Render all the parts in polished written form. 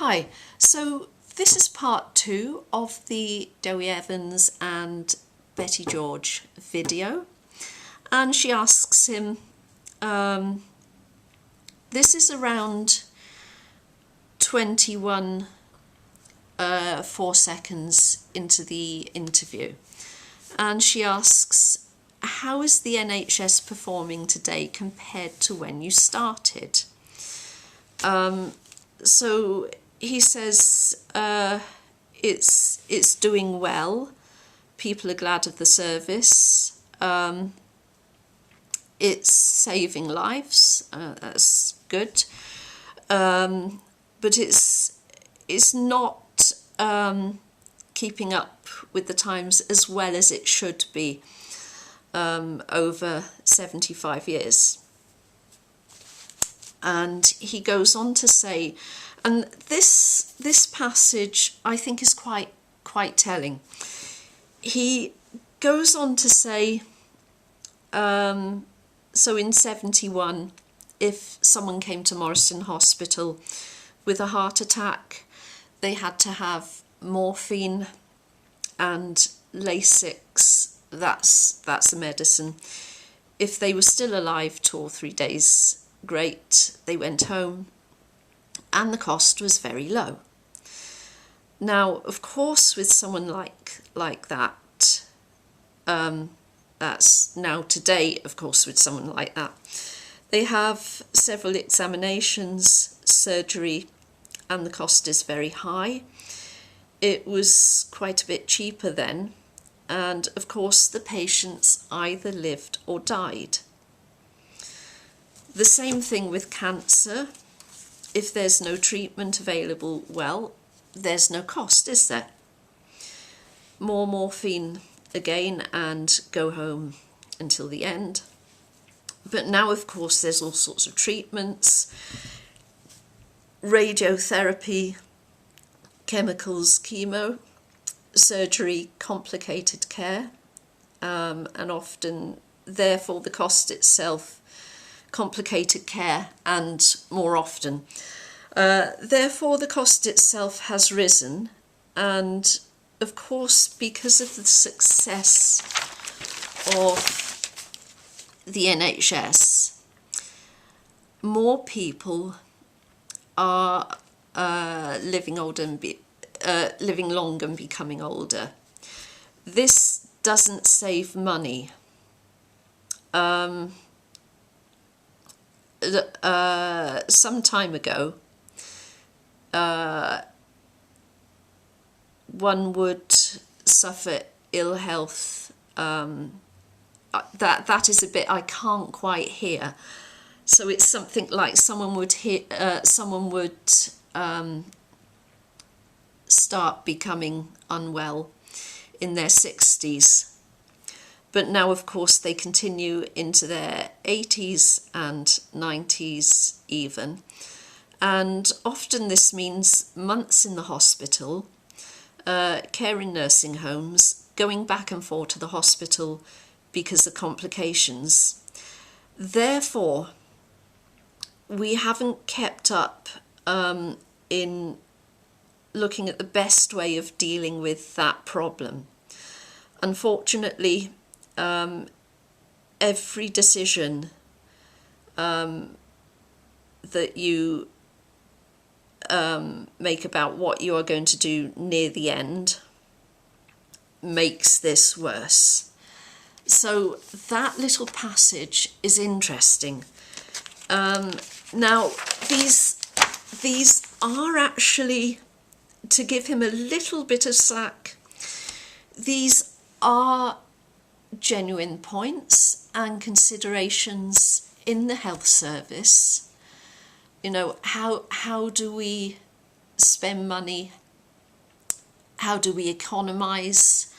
Hi, so this is part 2 of the Dewi Evans and Betty George video, and she asks him, this is around 21 4 seconds into the interview, and she asks, how is the NHS performing today compared to when you started? So he says it's doing well. People are glad of the service. It's saving lives. That's good. But it's not keeping up with the times as well as it should be over 75 years. And he goes on to say, and this passage I think is quite telling. He goes on to say, so in 71, if someone came to Morriston Hospital with a heart attack, they had to have morphine and Lasix. That's a medicine. If they were still alive 2 or 3 days, great, they went home, and the cost was very low. Now, of course, with someone like that, that's now today, of course, with someone like that, they have several examinations, surgery, and the cost is very high. It was quite a bit cheaper then, and of course the patients either lived or died. The same thing with cancer. If there's no treatment available, well, there's no cost, is there? More morphine again and go home until the end. But now, of course, there's all sorts of treatments, radiotherapy, chemicals, chemo, surgery, complicated care, and often, therefore, the cost itself, complicated care, and more often. Therefore, the cost itself has risen, and of course, because of the success of the NHS, more people are living older and living longer and becoming older. This doesn't save money. Some time ago, one would suffer ill health. That is a bit I can't quite hear. So it's something like someone would start becoming unwell in their 60s. But now, of course, they continue into their 80s and 90s even. And often this means months in the hospital, care in nursing homes, going back and forth to the hospital because of complications. Therefore, we haven't kept up in looking at the best way of dealing with that problem. Unfortunately, every decision that you make about what you are going to do near the end makes this worse. So that little passage is interesting. Now, these are actually, to give him a little bit of slack, these are genuine points and considerations in the health service. You know, how do we spend money? How do we economise?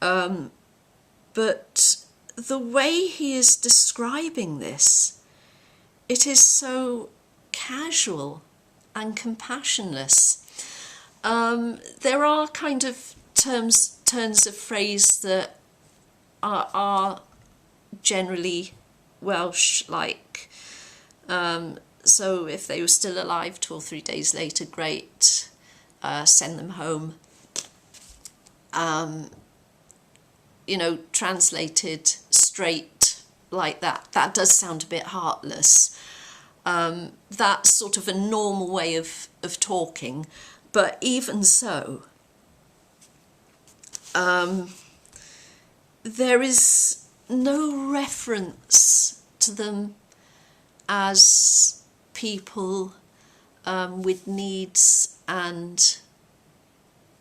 But the way he is describing this, it is so casual and compassionless. There are kind of turns of phrase that are generally Welsh, like So if they were still alive 2 or 3 days later, great, send them home. You know, translated straight like that, that does sound a bit heartless. That's sort of a normal way of talking, but even so, there is no reference to them as people with needs and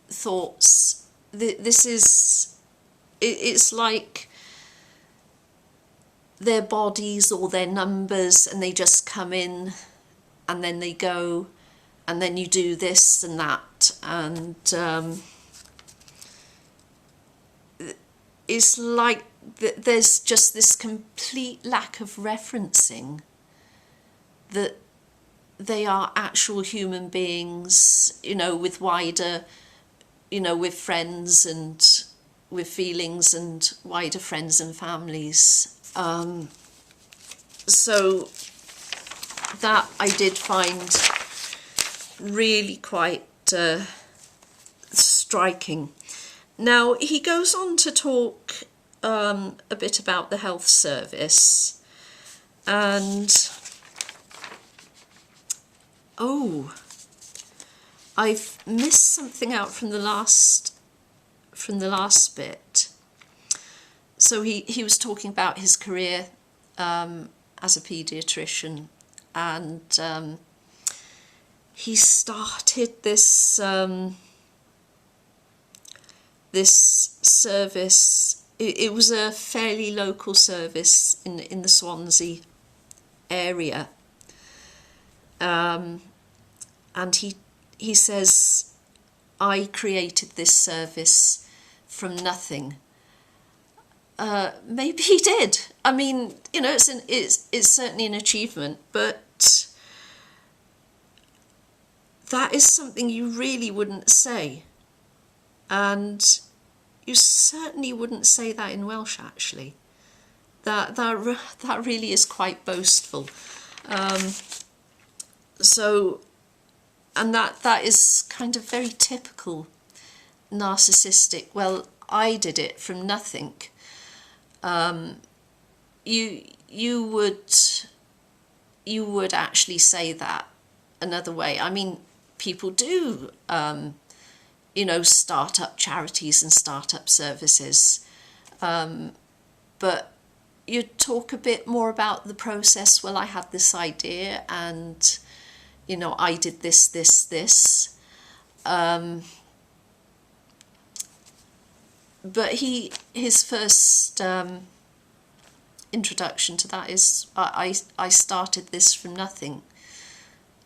thoughts. This is, it's like their bodies or their numbers, and they just come in and then they go, and then you do this and that, and it's like there's just this complete lack of referencing that they are actual human beings, you know, with wider, you know, with friends and with feelings and wider friends and families. So that I did find really quite striking. Now, he goes on to talk a bit about the health service, and oh, I've missed something out from the last bit. So he was talking about his career as a paediatrician, and he started this this service. It was a fairly local service in the Swansea area, and he says, I created this service from nothing. Maybe he did. I mean, you know, it's certainly an achievement, but that is something you really wouldn't say. And you certainly wouldn't say that in Welsh, actually. That really is quite boastful. So, and that is kind of very typical narcissistic. Well, I did it from nothing. You would actually say that another way. I mean, people do, you know, start up charities and start up services, but you talk a bit more about the process. Well, I had this idea, and you know, I did this. But his first introduction to that is, I started this from nothing.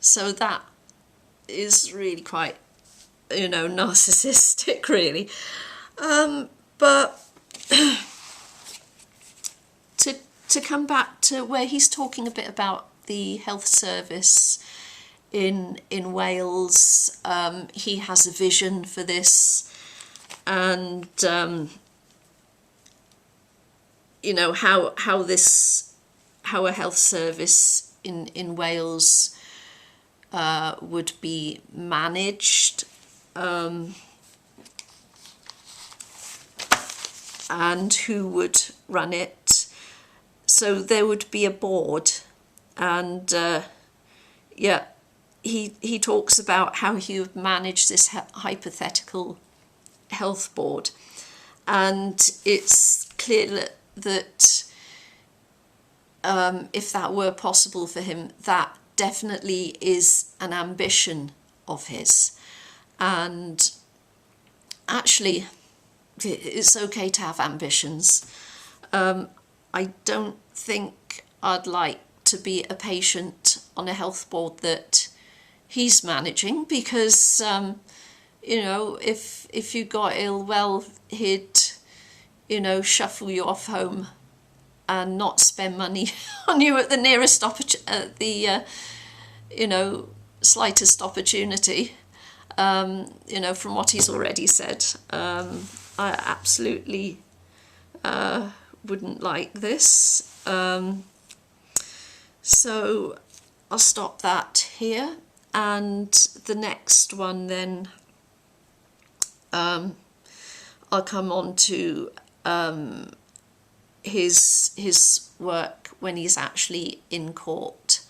So that is really quite, you know, narcissistic, really. But to come back to where he's talking a bit about the health service in Wales, he has a vision for this, and you know, how a health service in Wales would be managed, and who would run it. So there would be a board, and yeah, he talks about how he would manage this hypothetical health board, and it's clear that if that were possible for him, that definitely is an ambition of his. And actually, it's okay to have ambitions. I don't think I'd like to be a patient on a health board that he's managing, because you know, if you got ill, well, he'd, you know, shuffle you off home and not spend money on you at the nearest you know, slightest opportunity. You know, from what he's already said, I absolutely wouldn't like this. So I'll stop that here, and the next one then I'll come on to his work when he's actually in court.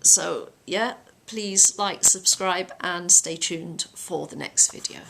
So yeah, please like, subscribe and stay tuned for the next video.